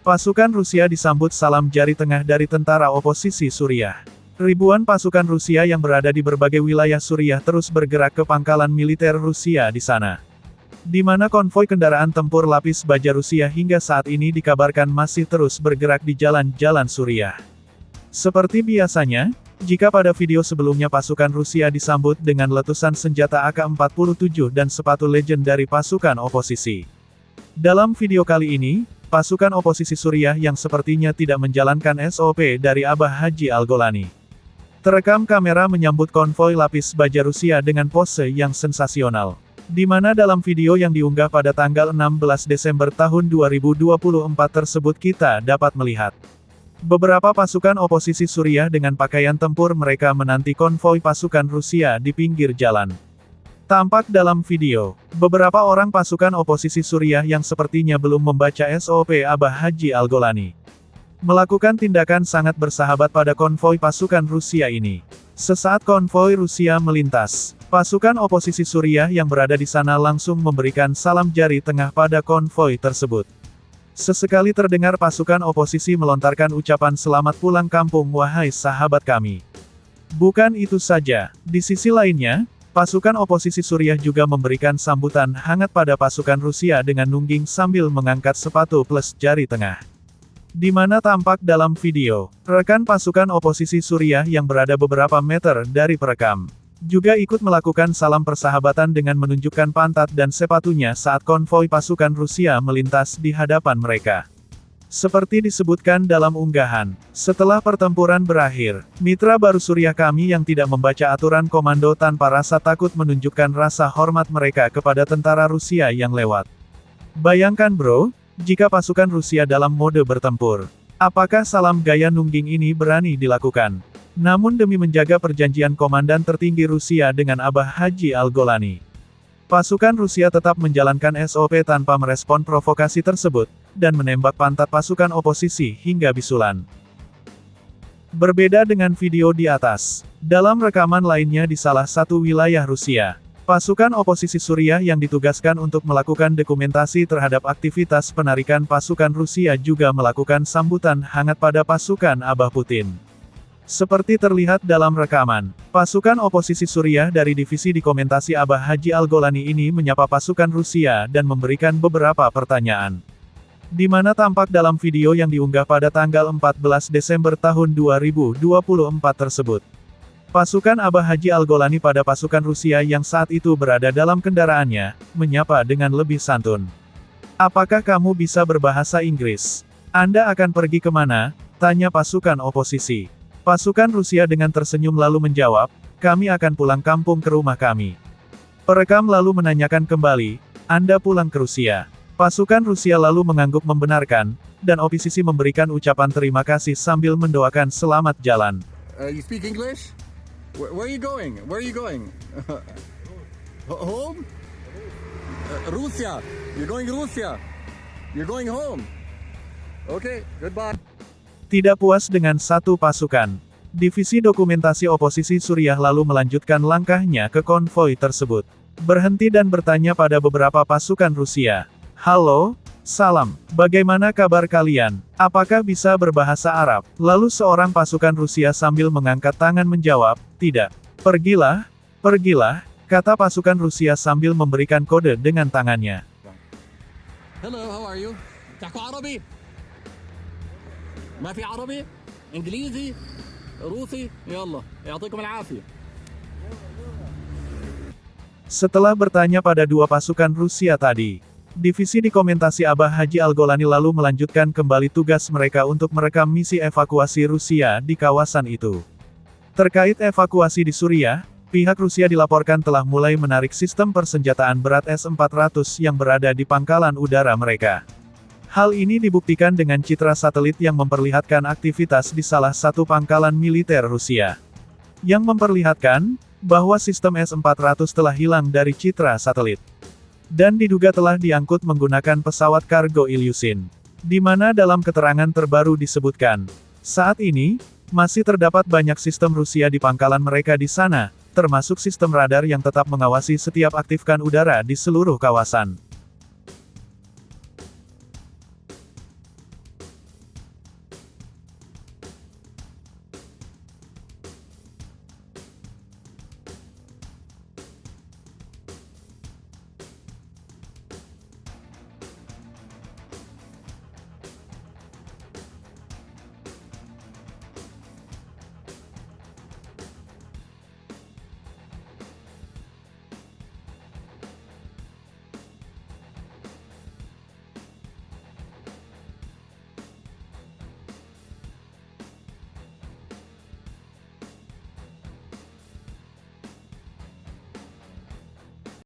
Pasukan Rusia disambut salam jari tengah dari tentara oposisi Suriah. Ribuan pasukan Rusia yang berada di berbagai wilayah Suriah terus bergerak ke pangkalan militer Rusia di sana. Di mana konvoi kendaraan tempur lapis baja Rusia hingga saat ini dikabarkan masih terus bergerak di jalan-jalan Suriah. Seperti biasanya, jika pada video sebelumnya pasukan Rusia disambut dengan letusan senjata AK-47 dan sepatu legend dari pasukan oposisi. Dalam video kali ini, pasukan oposisi Suriah yang sepertinya tidak menjalankan SOP dari Abah Haji Al-Golani. Terekam kamera menyambut konvoi lapis baja Rusia dengan pose yang sensasional. Di mana dalam video yang diunggah pada tanggal 16 Desember tahun 2024 tersebut kita dapat melihat beberapa pasukan oposisi Suriah dengan pakaian tempur mereka menanti konvoi pasukan Rusia di pinggir jalan. Tampak dalam video, beberapa orang pasukan oposisi Suriah yang sepertinya belum membaca SOP Abah Haji Al-Golani melakukan tindakan sangat bersahabat pada konvoi pasukan Rusia ini. Sesaat konvoi Rusia melintas, pasukan oposisi Suriah yang berada di sana langsung memberikan salam jari tengah pada konvoi tersebut. Sesekali terdengar pasukan oposisi melontarkan ucapan selamat pulang kampung wahai sahabat kami. Bukan itu saja, di sisi lainnya, pasukan oposisi Suriah juga memberikan sambutan hangat pada pasukan Rusia dengan nungging sambil mengangkat sepatu plus jari tengah. Di mana tampak dalam video, rekan pasukan oposisi Suriah yang berada beberapa meter dari perekam, juga ikut melakukan salam persahabatan dengan menunjukkan pantat dan sepatunya saat konvoi pasukan Rusia melintas di hadapan mereka. Seperti disebutkan dalam unggahan, setelah pertempuran berakhir, mitra baru Suriah kami yang tidak membaca aturan komando tanpa rasa takut menunjukkan rasa hormat mereka kepada tentara Rusia yang lewat. Bayangkan bro, jika pasukan Rusia dalam mode bertempur, apakah salam gaya nungging ini berani dilakukan? Namun demi menjaga perjanjian komandan tertinggi Rusia dengan Abah Haji Al-Golani, pasukan Rusia tetap menjalankan SOP tanpa merespon provokasi tersebut, dan menembak pantat pasukan oposisi hingga bisulan. Berbeda dengan video di atas, dalam rekaman lainnya di salah satu wilayah Rusia, pasukan oposisi Suriah yang ditugaskan untuk melakukan dokumentasi terhadap aktivitas penarikan pasukan Rusia juga melakukan sambutan hangat pada pasukan Abah Putin. Seperti terlihat dalam rekaman, pasukan oposisi Suriah dari divisi dokumentasi Abah Haji Al-Golani ini menyapa pasukan Rusia dan memberikan beberapa pertanyaan. Di mana tampak dalam video yang diunggah pada tanggal 14 Desember tahun 2024 tersebut. Pasukan Abah Haji Al-Golani pada pasukan Rusia yang saat itu berada dalam kendaraannya, menyapa dengan lebih santun. Apakah kamu bisa berbahasa Inggris? Anda akan pergi kemana? Tanya pasukan oposisi. Pasukan Rusia dengan tersenyum lalu menjawab, kami akan pulang kampung ke rumah kami. Perekam lalu menanyakan kembali, Anda pulang ke Rusia? Pasukan Rusia lalu mengangguk membenarkan, dan oposisi memberikan ucapan terima kasih sambil mendoakan selamat jalan. You speak English? Where are you going? Where are you going? Home? Russia. You're going Russia. You're going home. Okay, goodbye. Tidak puas dengan satu pasukan, divisi dokumentasi oposisi Suriah lalu melanjutkan langkahnya ke konvoi tersebut. Berhenti dan bertanya pada beberapa pasukan Rusia. Halo, salam, bagaimana kabar kalian? Apakah bisa berbahasa Arab? Lalu seorang pasukan Rusia sambil mengangkat tangan menjawab, tidak. Pergilah, pergilah, kata pasukan Rusia sambil memberikan kode dengan tangannya. Hello, how are you? تحكوا عربي؟ ما في عربي؟ إنجليزي؟ روسي؟ يلا يعطيكم العافية. Setelah bertanya pada dua pasukan Rusia tadi, divisi dokumentasi Abah Haji Al-Golani lalu melanjutkan kembali tugas mereka untuk merekam misi evakuasi Rusia di kawasan itu. Terkait evakuasi di Suriah, pihak Rusia dilaporkan telah mulai menarik sistem persenjataan berat S-400 yang berada di pangkalan udara mereka. Hal ini dibuktikan dengan citra satelit yang memperlihatkan aktivitas di salah satu pangkalan militer Rusia, yang memperlihatkan bahwa sistem S-400 telah hilang dari citra satelit. Dan diduga telah diangkut menggunakan pesawat kargo Ilyushin. Di mana dalam keterangan terbaru disebutkan, saat ini, masih terdapat banyak sistem Rusia di pangkalan mereka di sana, termasuk sistem radar yang tetap mengawasi setiap aktifkan udara di seluruh kawasan.